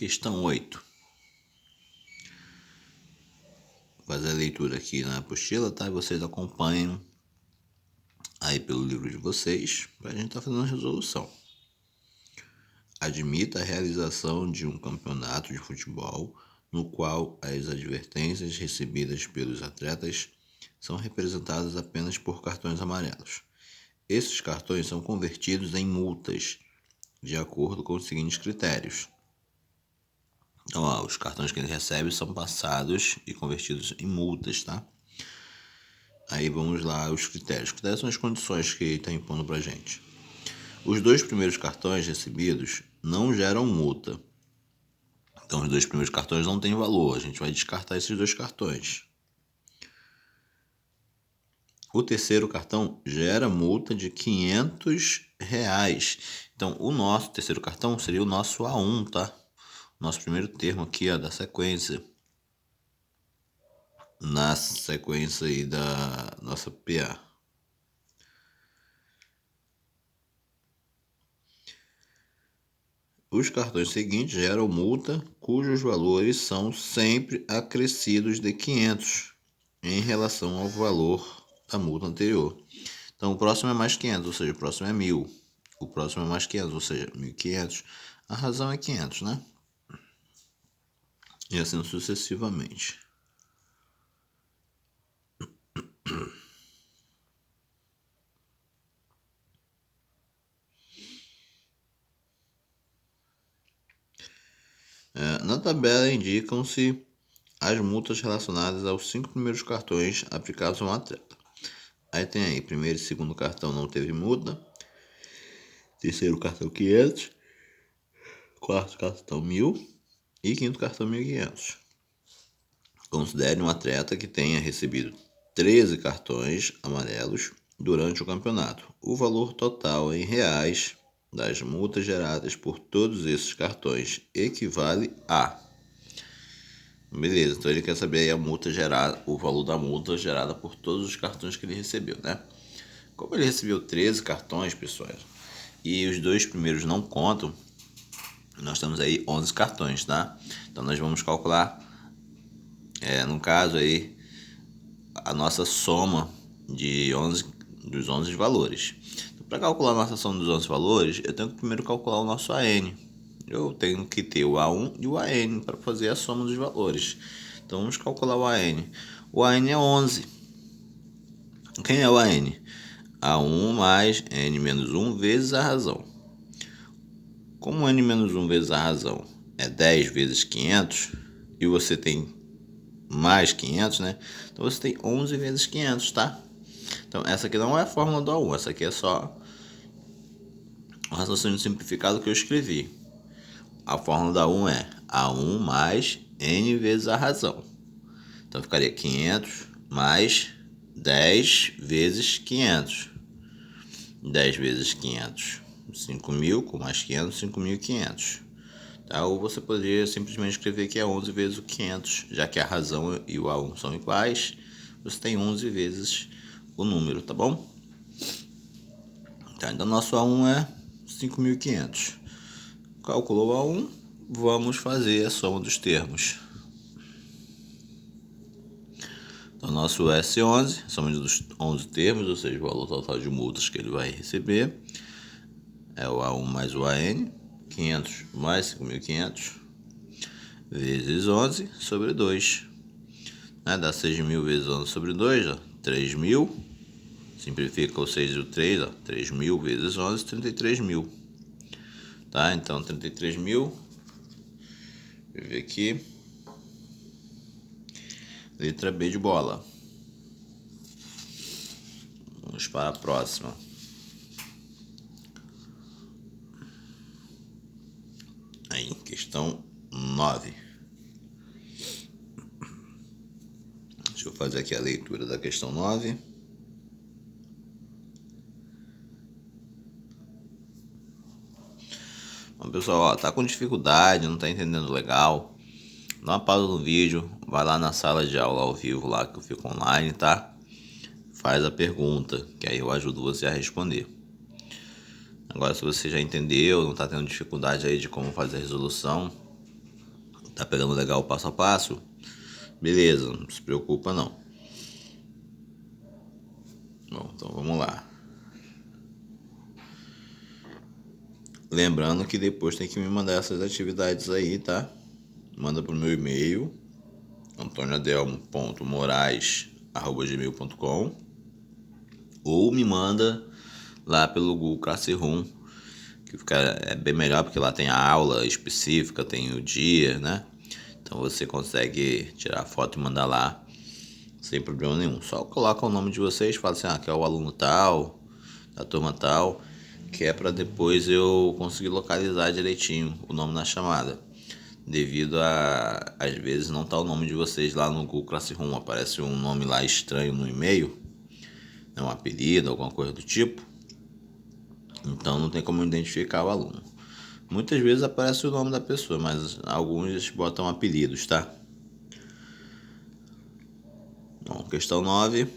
Questão 8. Vou fazer a leitura aqui na apostila, tá? Vocês acompanham aí pelo livro de vocês, para a gente estar fazendo a resolução. Admita a realização de um campeonato de futebol no qual as advertências recebidas pelos atletas são representadas apenas por cartões amarelos. Esses cartões são convertidos em multas, de acordo com os seguintes critérios. Então, os cartões que ele recebe são passados e convertidos em multas, tá? Aí vamos lá, os critérios. Os critérios são as condições que ele está impondo pra gente. Os 2 primeiros cartões recebidos não geram multa. Então, os 2 primeiros cartões não têm valor. A gente vai descartar esses 2 cartões. O terceiro cartão gera multa de R$500. Então, o nosso terceiro cartão seria o nosso A1, tá? Nosso primeiro termo aqui, ó, da sequência. Na sequência aí da nossa PA. Os cartões seguintes geram multa cujos valores são sempre acrescidos de 500 em relação ao valor da multa anterior. Então, o próximo é mais 500, ou seja, o próximo é 1.000. O próximo é mais 500, ou seja, 1.500. A razão é 500, né? E assim sucessivamente. Na tabela indicam-se as multas relacionadas aos 5 primeiros cartões aplicados a um atleta. Aí tem aí, primeiro e segundo cartão não teve multa, terceiro cartão 500, quarto cartão 1.000 e quinto cartão 1.500. Considere um atleta que tenha recebido 13 cartões amarelos durante o campeonato. O valor total em reais das multas geradas por todos esses cartões equivale a... Beleza, então ele quer saber aí a multa gerada, o valor da multa gerada por todos os cartões que ele recebeu, né? Como ele recebeu 13 cartões, pessoal, e os 2 primeiros não contam, nós temos aí 11 cartões, tá? Então nós vamos calcular, no caso aí, a nossa soma dos 11 valores. Então, para calcular a nossa soma dos 11 valores, eu tenho que primeiro calcular o nosso AN. Eu tenho que ter o A1 e o AN para fazer a soma dos valores. Então vamos calcular o AN. O AN é 11. Quem é o AN? A1 mais N menos 1 vezes a razão. Como N menos 1 vezes a razão é 10 vezes 500, e você tem mais 500, né? Então você tem 11 vezes 500, tá? Então essa aqui não é a fórmula do A1, essa aqui é só o raciocínio simplificado que eu escrevi. A fórmula da A1 é A1 mais N vezes a razão. Então ficaria 500 mais 10 vezes 500. 10 vezes 500, 5.000, com mais 500, 5.500. Tá? Ou você poderia simplesmente escrever que é 11 vezes o 500, já que a razão e o A1 são iguais, você tem 11 vezes o número, tá bom? Tá, então nosso A1 é 5.500. Calculou o A1, vamos fazer a soma dos termos. Então, nosso S11, soma dos 11 termos, ou seja, o valor total de multas que ele vai receber, é o A1 mais o AN, 500 mais 5.500, vezes 11 sobre 2. Dá 6.000 vezes 11 sobre 2, ó, 3.000. Simplifica o 6 e o 3, ó, 3.000 vezes 11, 33.000. Tá, então 33.000. Deixa eu ver aqui. Letra B de bola. Vamos para a próxima. Aí, questão 9. Deixa eu fazer aqui a leitura da questão 9. Bom, pessoal, tá com dificuldade, não tá entendendo legal, dá uma pausa no vídeo, vai lá na sala de aula ao vivo lá que eu fico online, tá? Faz a pergunta, que aí eu ajudo você a responder. Agora, se você já entendeu, não tá tendo dificuldade aí de como fazer a resolução, Tá pegando legal o passo a passo? Beleza, não se preocupa não. Bom, então vamos lá. Lembrando que depois tem que me mandar essas atividades aí, tá? Manda pro meu e-mail, antonioadelmo.morais@gmail.com, ou me manda lá pelo Google Classroom, que é bem melhor porque lá tem a aula específica, tem o dia, né? Então você consegue tirar a foto e mandar lá sem problema nenhum. Só coloca o nome de vocês, fala assim, que é o aluno tal, da turma tal, que é para depois eu conseguir localizar direitinho o nome na chamada. Devido a, às vezes, não tá o nome de vocês lá no Google Classroom, aparece um nome lá estranho no e-mail, um apelido, alguma coisa do tipo. Então não tem como identificar o aluno. Muitas vezes aparece o nome da pessoa, mas alguns botam apelidos, tá? Bom, questão 9.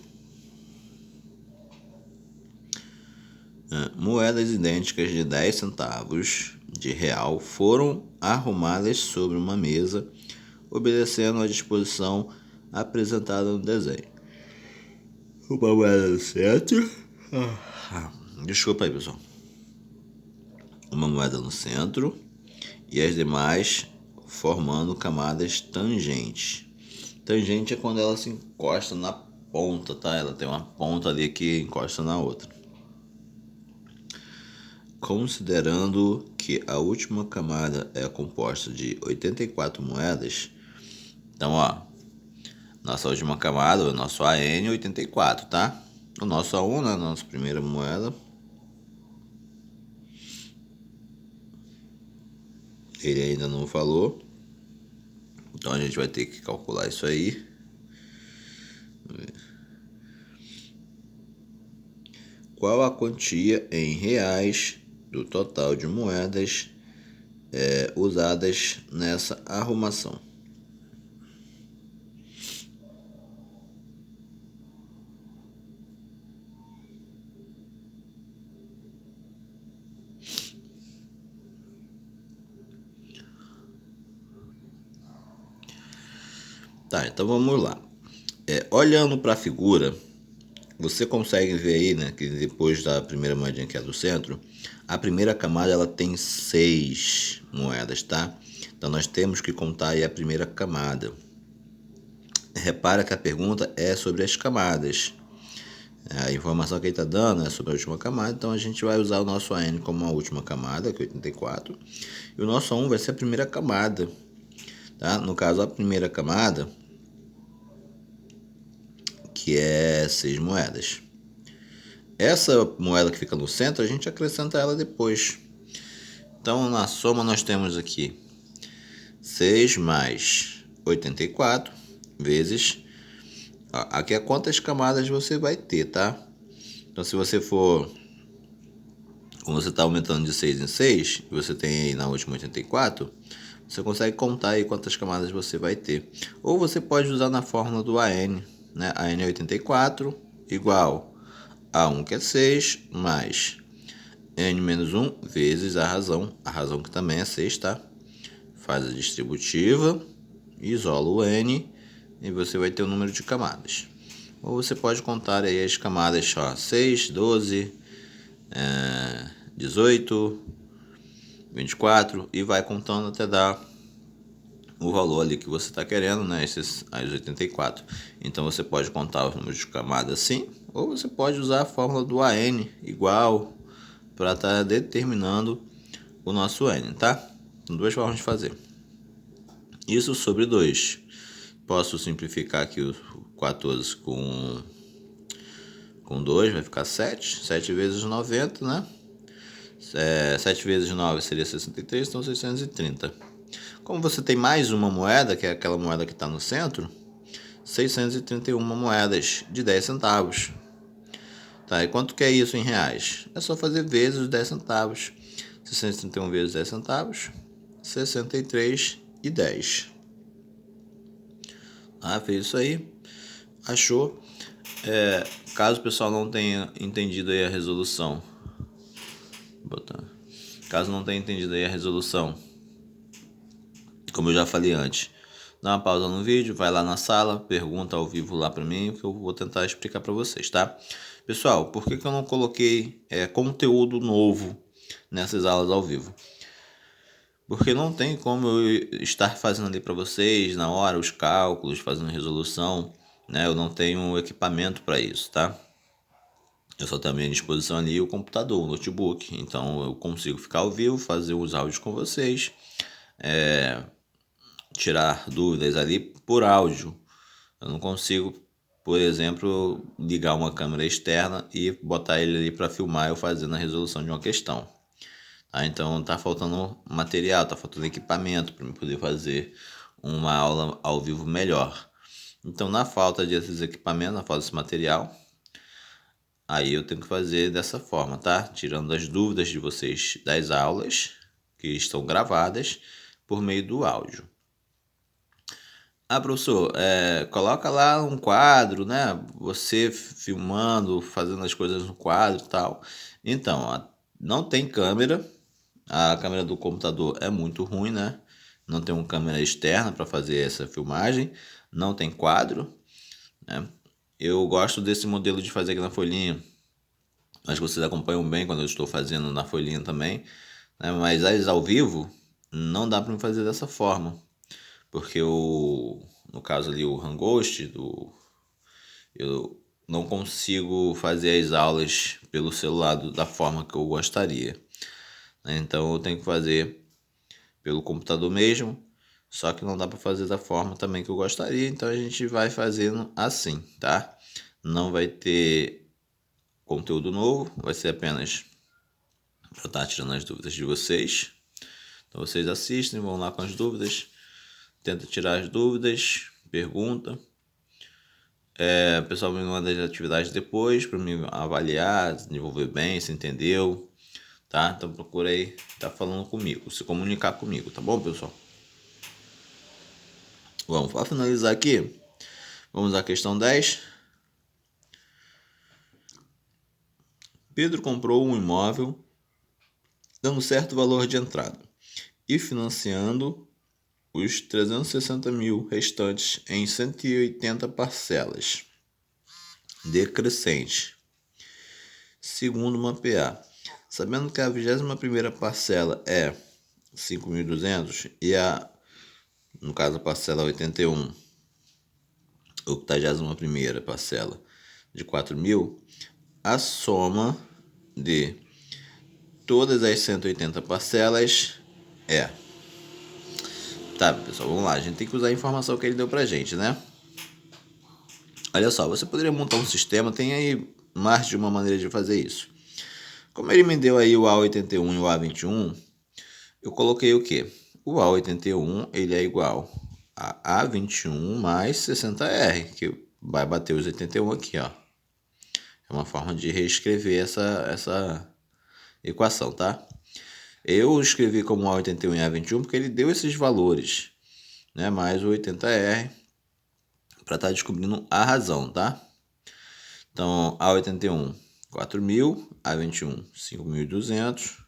Moedas idênticas de 10 centavos de real foram arrumadas sobre uma mesa, obedecendo à disposição apresentada no desenho. Uma moeda no centro. Desculpa aí, pessoal. Uma moeda no centro e as demais formando camadas tangentes. Tangente é quando ela se encosta na ponta, tá? Ela tem uma ponta ali que encosta na outra. Considerando que a última camada é composta de 84 moedas, então, nossa última camada, o nosso AN é 84, tá? O nosso A1, né, nossa primeira moeda, ele ainda não falou, então a gente vai ter que calcular isso aí. Qual a quantia em reais do total de moedas usadas nessa arrumação? Tá, então vamos lá. Olhando para a figura, você consegue ver aí, né, que depois da primeira moedinha que é do centro, a primeira camada ela tem 6 moedas, tá? Então nós temos que contar aí a primeira camada. Repara que a pergunta é sobre as camadas. A informação que ele está dando é sobre a última camada, então a gente vai usar o nosso AN como a última camada, que é 84, e o nosso A1 vai ser a primeira camada, tá? No caso, a primeira camada, que é 6 moedas. Essa moeda que fica no centro, a gente acrescenta ela depois. Então, na soma, nós temos aqui 6 mais 84 vezes... Aqui é quantas camadas você vai ter, tá? Então, se você for... Como você está aumentando de 6 em 6, e você tem aí na última 84, você consegue contar aí quantas camadas você vai ter. Ou você pode usar na fórmula do AN, né? AN é 84 igual a 1, que é 6, mais N menos 1 vezes a razão que também é 6, tá? Faz a distributiva, isola o N e você vai ter o número de camadas. Ou você pode contar aí as camadas, 6, 12, 18, 24 e vai contando até dar o valor ali que você está querendo, né? As 84. Então você pode contar os números de camadas assim, ou você pode usar a fórmula do AN igual para estar determinando o nosso N, tá? São duas formas de fazer. Isso sobre 2. Posso simplificar aqui o 14 com 2, vai ficar 7. 7 vezes 90, né? 7 vezes 9 seria 63, então 630. Como você tem mais uma moeda, que é aquela moeda que está no centro, 631 moedas de 10 centavos. Tá, e quanto que é isso em reais? É só fazer vezes os 10 centavos. 631 vezes 10 centavos, 63,10. Fez isso aí. Achou? Caso o pessoal não tenha entendido aí a resolução, caso não tenha entendido aí a resolução como eu já falei antes, dá uma pausa no vídeo, vai lá na sala, pergunta ao vivo lá para mim, que eu vou tentar explicar para vocês, tá? Pessoal, por que eu não coloquei conteúdo novo nessas aulas ao vivo? Porque não tem como eu estar fazendo ali para vocês na hora os cálculos, fazendo resolução, né? Eu não tenho equipamento para isso, tá? Eu só tenho à minha disposição ali o computador, o notebook. Então eu consigo ficar ao vivo, fazer os áudios com vocês, tirar dúvidas ali por áudio. Eu não consigo, por exemplo, ligar uma câmera externa e botar ele ali para filmar eu fazendo a resolução de uma questão. Então tá faltando material, tá faltando equipamento para eu poder fazer uma aula ao vivo melhor. Então, na falta desses equipamentos, na falta desse material, aí eu tenho que fazer dessa forma, tá? Tirando as dúvidas de vocês das aulas que estão gravadas por meio do áudio. Ah, professor, coloca lá um quadro, né? Você filmando, fazendo as coisas no quadro e tal. Então, não tem câmera. A câmera do computador é muito ruim, né? Não tem uma câmera externa para fazer essa filmagem. Não tem quadro, né? Eu gosto desse modelo de fazer aqui na folhinha. Acho que vocês acompanham bem quando eu estou fazendo na folhinha também, né? Mas as ao vivo não dá para fazer dessa forma. Porque no caso ali o Hangouts, eu não consigo fazer as aulas pelo celular da forma que eu gostaria. Então eu tenho que fazer pelo computador mesmo, só que não dá para fazer da forma também que eu gostaria, então a gente vai fazendo assim, tá? Não vai ter conteúdo novo, vai ser apenas para estar tirando as dúvidas de vocês. Então vocês assistem, vão lá com as dúvidas, tenta tirar as dúvidas, pergunta. O pessoal me manda as atividades depois para me avaliar, desenvolver bem, se entendeu, tá? Então procura aí, tá falando comigo, se comunicar comigo, tá bom, pessoal? Vamos, para finalizar aqui, vamos à questão 10. Pedro comprou um imóvel dando certo valor de entrada e financiando os 360 mil restantes em 180 parcelas decrescentes, segundo mapear. Sabendo que a 21ª parcela é 5.200 e no caso a parcela 81, a 81ª parcela de 4.000, a soma de todas as 180 parcelas é... Tá, pessoal, vamos lá. A gente tem que usar a informação que ele deu pra gente, né? Olha só, você poderia montar um sistema, tem aí mais de uma maneira de fazer isso. Como ele me deu aí o A81 e o A21, eu coloquei o quê? O A81 ele é igual a A21 mais 60R, que vai bater os 81 aqui, ó. É uma forma de reescrever essa equação, tá? Eu escrevi como A81 e A21 porque ele deu esses valores, né? Mais o 80R para estar descobrindo a razão, tá? Então, A81, 4.000, A21, 5.200,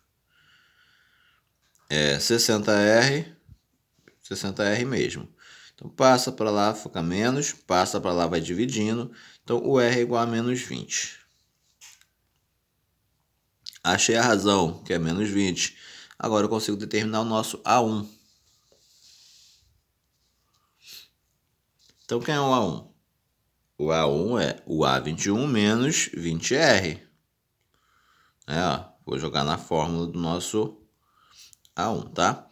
60R mesmo. Então, passa para lá, fica menos, passa para lá, vai dividindo. Então, o R é igual a menos 20. Achei a razão, que é menos 20. Agora eu consigo determinar o nosso A1. Então, quem é o A1? O A1 é o A21 menos 20R. Vou jogar na fórmula do nosso A1, tá?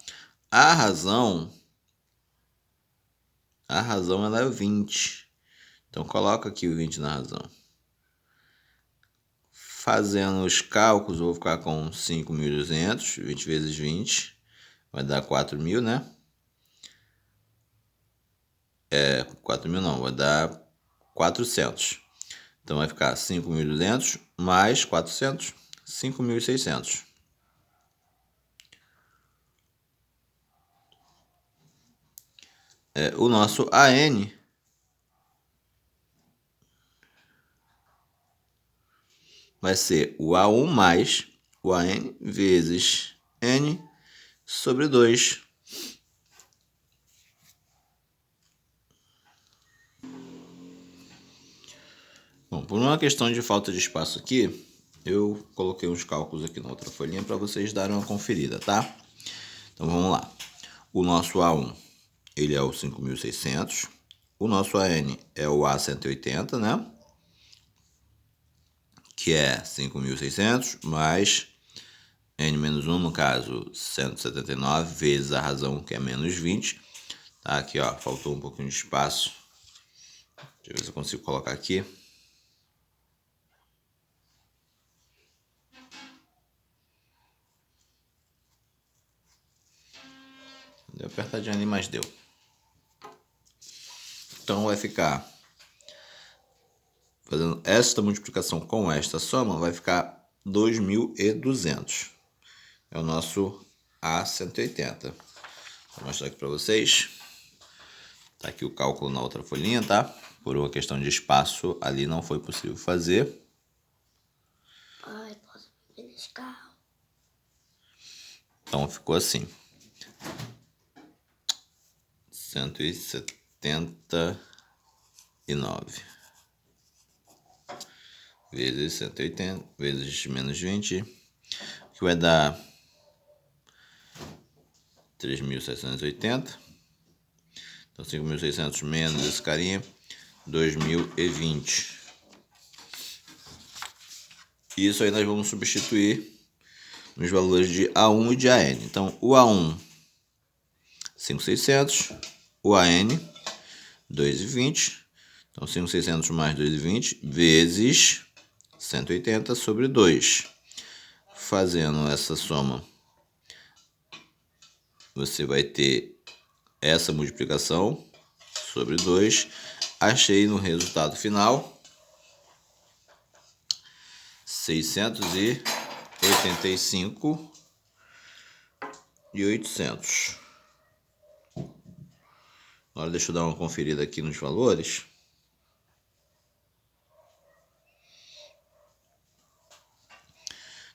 A razão ela é 20. Então, coloca aqui o 20 na razão. Fazendo os cálculos, eu vou ficar com 5.200, 20 vezes 20, vai dar 4.000, né? 4.000 não, vai dar 400. Então, vai ficar 5.200 mais 400, 5.600. O nosso AN vai ser o A1 mais o AN vezes N sobre 2. por uma questão de falta de espaço aqui, eu coloquei uns cálculos aqui na outra folhinha para vocês darem uma conferida, tá? Então vamos lá. O nosso A1, ele é o 5.600. O nosso AN é o A180, né? Que é 5.600 mais N-1, no caso 179, vezes a razão, que é menos 20. Tá, aqui ó, faltou um pouquinho de espaço. Deixa eu ver se eu consigo colocar aqui. Deu apertadinho ali, mas deu. Então vai ficar, fazendo esta multiplicação com esta soma, vai ficar 2.200. É o nosso A180. Vou mostrar aqui para vocês. Tá aqui o cálculo na outra folhinha, tá? Por uma questão de espaço, ali não foi possível fazer. Pai, posso vir nesse carro? Então ficou assim. 179 vezes 180 vezes menos 20, que vai dar 3.780. Então 5.600 menos esse carinha, 2.020. Isso aí nós vamos substituir nos valores de A1 e de AN. Então o A1, 5.600, o AN, 2.020. Então 5.600 mais 2.020 vezes 180 sobre 2. Fazendo essa soma, você vai ter essa multiplicação sobre 2. Achei no resultado final 685.800. Agora deixa eu dar uma conferida aqui nos valores.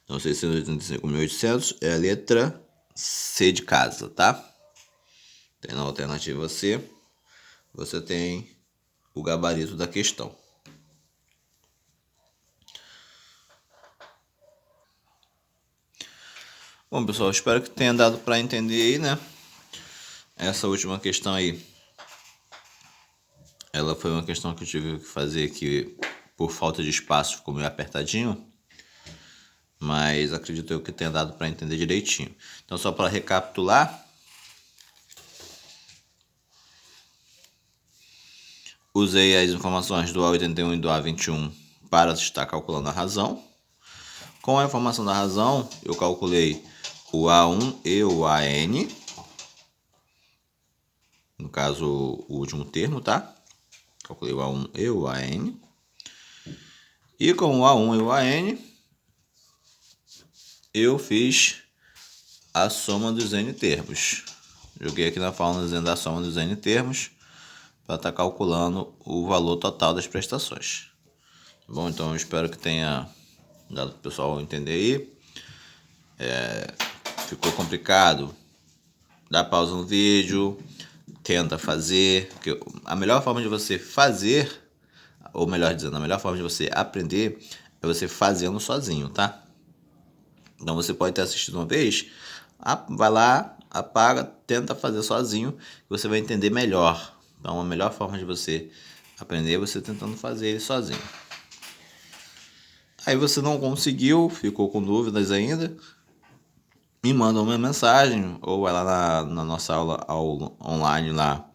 Então 685.800 é a letra C de casa, tá? Tem na alternativa C, você tem o gabarito da questão. Bom, pessoal, espero que tenha dado para entender aí, né? Essa última questão aí, ela foi uma questão que eu tive que fazer que por falta de espaço ficou meio apertadinho, mas acredito eu que tenha dado para entender direitinho. Então, só para recapitular, usei as informações do A81 e do A21 para estar calculando a razão. Com a informação da razão, eu calculei o A1 e o AN, no caso o último termo, tá? Calculei o A1 e o AN. E com o A1 e o AN, eu fiz a soma dos N termos. Joguei aqui na fórmula dizendo a soma dos N termos para estar calculando o valor total das prestações. Bom, então eu espero que tenha dado para o pessoal entender aí. Ficou complicado? Dá pausa no vídeo, tenta fazer. Porque a melhor forma de você fazer, ou melhor dizendo, a melhor forma de você aprender é você fazendo sozinho, tá? Então você pode ter assistido uma vez, vai lá, apaga, tenta fazer sozinho, que você vai entender melhor. Então a melhor forma de você aprender é você tentando fazer ele sozinho. Aí você não conseguiu, ficou com dúvidas ainda, me manda uma mensagem ou vai lá na nossa aula online lá,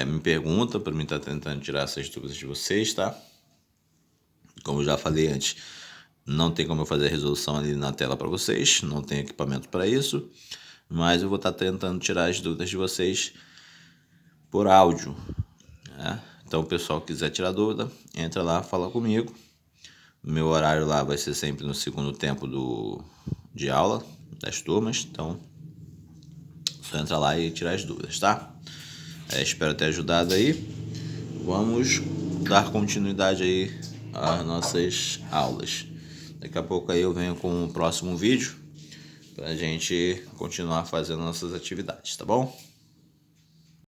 me pergunta para mim estar tentando tirar essas dúvidas de vocês, tá? Como eu já falei antes, não tem como eu fazer a resolução ali na tela para vocês, não tem equipamento para isso, mas eu vou estar tentando tirar as dúvidas de vocês por áudio, né? Então, o pessoal que quiser tirar dúvida, entra lá, fala comigo. Meu horário lá vai ser sempre no segundo tempo de aula das turmas, então só entra lá e tirar as dúvidas, tá? Espero ter ajudado aí. Vamos dar continuidade aí às nossas aulas. Daqui a pouco aí eu venho com o próximo vídeo pra gente continuar fazendo nossas atividades, tá bom?